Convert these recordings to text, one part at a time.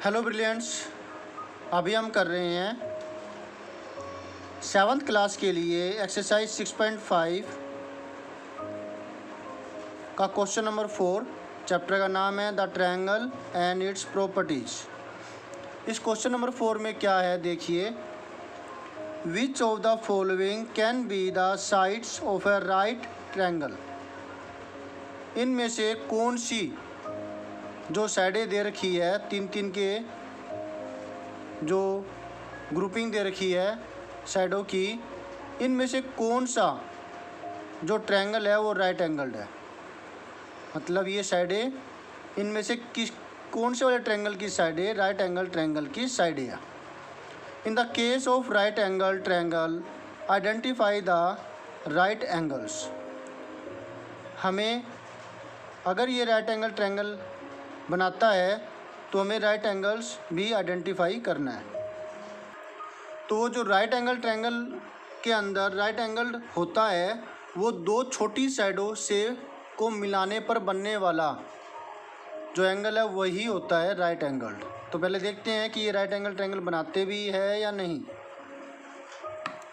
Hello brilliants, अभी हम कर रहे हैं 7th क्लास के लिए एक्सरसाइज 6.5 का क्वेश्चन नंबर 4। चैप्टर का नाम है the triangle and it's properties. इस क्वेश्चन नंबर 4 में क्या है देखिए। Which of the following can be the sides of A right triangle. इनमें से कौन सी जो साइडें दे रखी है, तीन तीन के जो ग्रुपिंग दे रखी है साइडों की, इनमें से कौन सा जो ट्रायंगल है वो राइट एंगल्ड है। मतलब ये साइडें इनमें से कौन से वाले ट्रायंगल की साइडें राइट एंगल ट्रायंगल की साइडें है। In the case of right angle triangle identify the right angles. हमें अगर ये राइट एंगल ट्रायंगल बनाता है तो हमें राइट एंगल्स भी आइडेंटिफाई करना है। तो वो जो राइट एंगल ट्रायंगल के अंदर राइट एंगल होता है वो दो छोटी साइडों से को मिलाने पर बनने वाला जो एंगल है वही होता है राइट एंगल्ड। तो पहले देखते हैं कि ये राइट एंगल ट्रायंगल बनाते भी है या नहीं।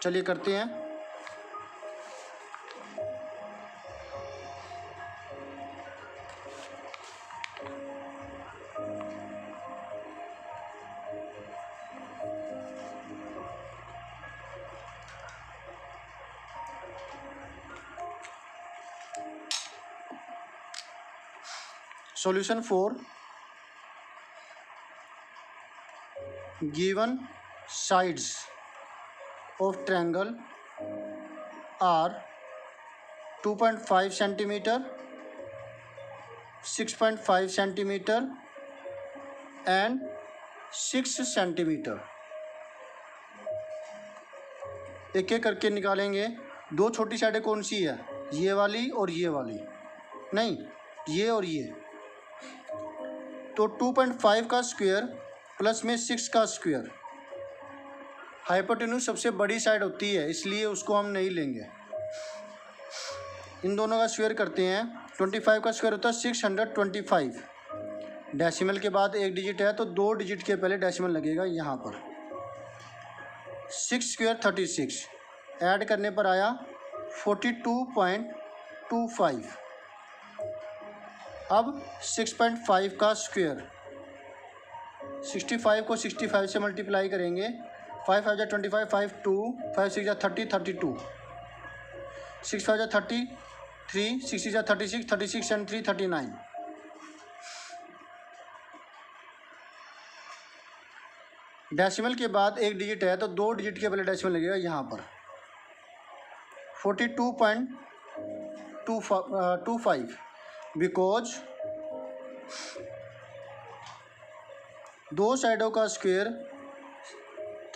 चलिए करते हैं। Solution 4. Given sides of triangle are 2.5 centimeter, 6.5 centimeter and 6 centimeter। एक एक करके निकालेंगे। दो छोटी साइडें कौन सी है, ये वाली और ये वाली, नहीं ये और ये। तो 2.5 का स्क्वायर प्लस में 6 का स्क्वायर। हाइपोटेन्यूज सबसे बड़ी साइड होती है इसलिए उसको हम नहीं लेंगे। इन दोनों का स्क्वायर करते हैं। 25 का स्क्वायर होता है 625। डेसिमल के बाद एक डिजिट है तो दो डिजिट के पहले डेसिमल लगेगा यहाँ पर। 6 स्क्वायर 36, ऐड करने पर आया 42.25। अब 6.5 का स्क्वायर, 65 को 65 से मल्टीप्लाई करेंगे। 5 5 25, 5 2, 5 6 30, 32, 6 5 33, 6 6 36, 36 and 3 39। डेसिमल के बाद एक डिजिट है तो दो डिजिट के पहले डेसिमल लगेगा यहाँ पर। 42.25 बिकॉज दो साइडों का स्क्वायर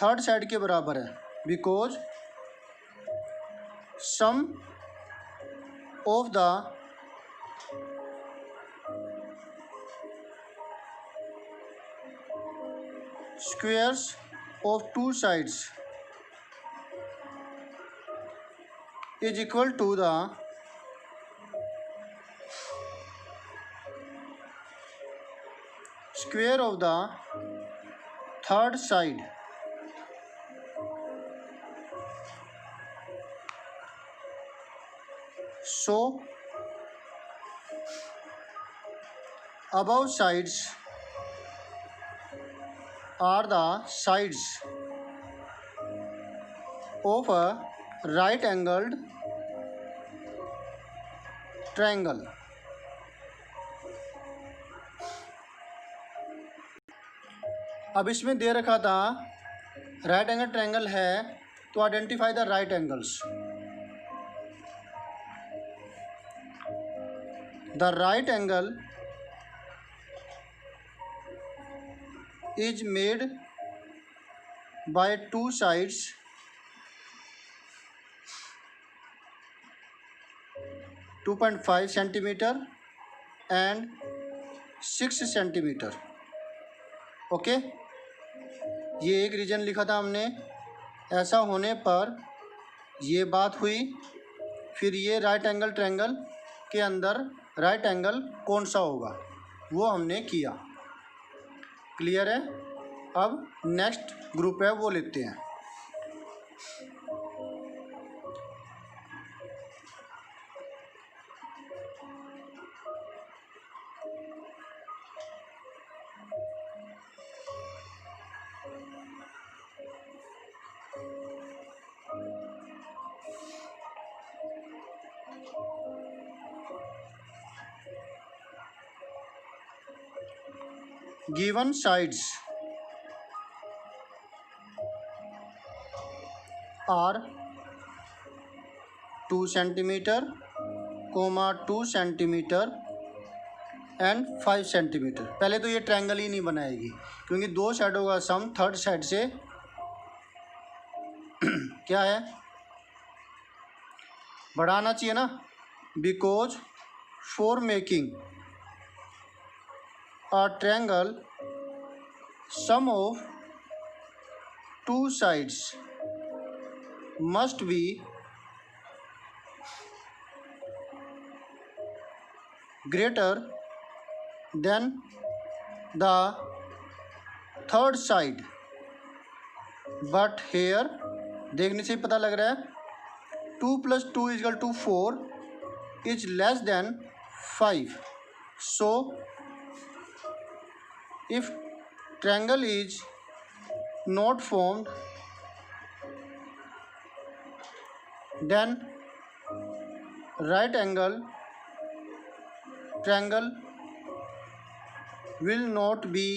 थर्ड साइड के बराबर है। Because sum of the squares of two sides is equal to the square of the third side। So above sides are the sides of a right angled triangle। अब इसमें दे रखा था right angle triangle है तो identify the right angles. The right angle is made by two sides 2.5 centimetre and 6 centimetre. Okay, ये एक reason लिखा था हमने। ऐसा होने पर ये बात हुई। फिर ये राइट एंगल ट्रायंगल के अंदर राइट एंगल कौन सा होगा वो हमने किया। क्लियर है। अब नेक्स्ट ग्रुप है वो लेते हैं। Given sides are 2 centimeter, 2 centimeter and 5 centimetre. पहले तो ये ट्रायंगल ही नहीं बनाएगी क्योंकि दो साइडों का सम थर्ड साइड से क्या है, बढ़ाना चाहिए ना। Because for making a triangle sum of two sides must be greater than the third side, but here देखने से पता लग रहा है 2 + 2 = 4 is less than 5. So if triangle is not formed, then right angle triangle will not be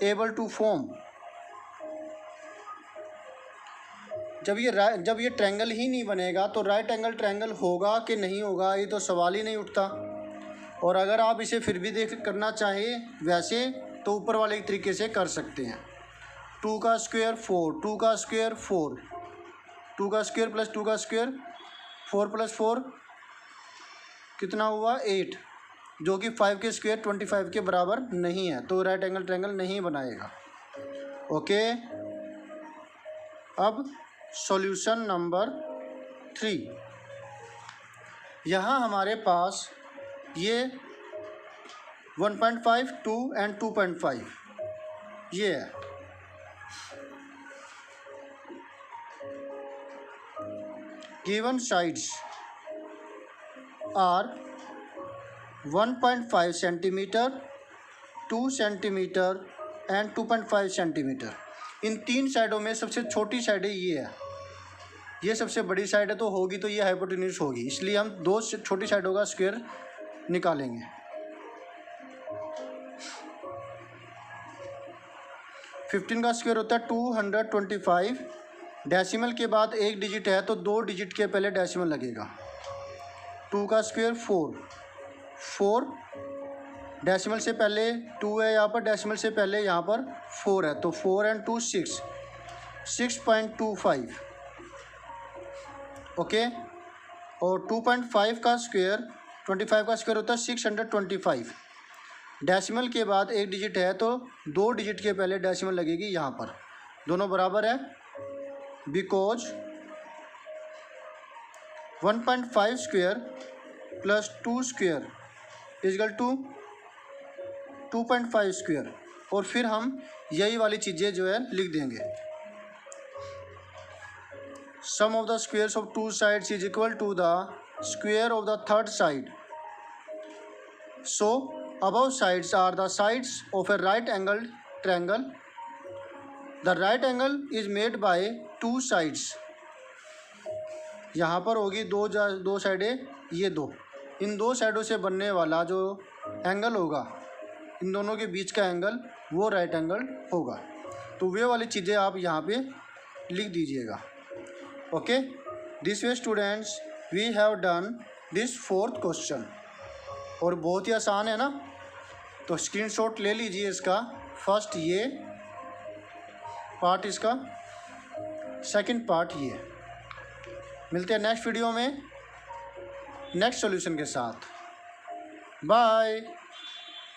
able to form. जब ये triangle ही नहीं बनेगा तो राइट एंगल ट्रायंगल होगा कि नहीं होगा, ये तो सवाल ही नहीं उठता। और अगर आप इसे फिर भी करना चाहें वैसे तो ऊपर वाले तरीके से कर सकते हैं। 2 का स्क्वायर 4, 2 का स्क्वायर 4, 2 का स्क्वायर + 2 का स्क्वायर 4 + 4 कितना हुआ 8, जो कि 5 के स्क्वायर 25 के बराबर नहीं है, तो राइट एंगल ट्रायंगल नहीं बनाएगा। ओके, अब सॉल्यूशन नंबर 3। यहाँ हमारे पास ये 1.5, 2 एंड 2.5 ये है। Given sides are 1.5 centimetre, 2 centimetre and 2.5 centimetre. इन तीन साइडों में सबसे छोटी साइड ये है, ये सबसे बड़ी साइड है तो होगी तो ये हाइपोटेन्यूज होगी, इसलिए हम दो छोटी साइडों का स्क्वायर निकालेंगे। 15 का स्क्वायर होता है 225, डेसिमल के बाद एक डिजिट है तो 2 डिजिट के पहले डेसिमल लगेगा। 2 का स्क्वायर 4, डेसिमल से पहले 2 है यहाँ पर, डेसिमल से पहले यहाँ पर 4 है, तो 4 एंड 2 6, 6.25। ओके, और 2.5 का स्क्वायर 25 का स्क्वायर होता है 625, डेसिमल के बाद एक डिजिट है तो 2 डिजिट के पहले डेसिमल लगेगी यहाँ पर, दोनों बराबर है। बिकॉज 1.5 स्क्वायर + 2 स्क्वायर = 2.5 स्क्वायर, और फिर हम यही वाली चीज़ें जो है लिख देंगे। Sum of the squares of 2 sides is equal to the square of the third side. So above sides are the sides of a right angled triangle. The right angle is made by 2 sides. यहाँ पर होगी दो साइडें, ये दो, इन दो साइडों से बनने वाला जो एंगल होगा, इन दोनों के बीच का एंगल वो राइट एंगल होगा। तो वे वाली चीज़ें आप यहाँ पे लिख दीजिएगा। Okay, this way students we have done this 4th question, और बहुत ही आसान है ना, तो स्क्रीनशॉट ले लीजिए इसका। फर्स्ट ये पार्ट, इसका सेकंड पार्ट ये। मिलते हैं नेक्स्ट वीडियो में नेक्स्ट सॉल्यूशन के साथ। बाय।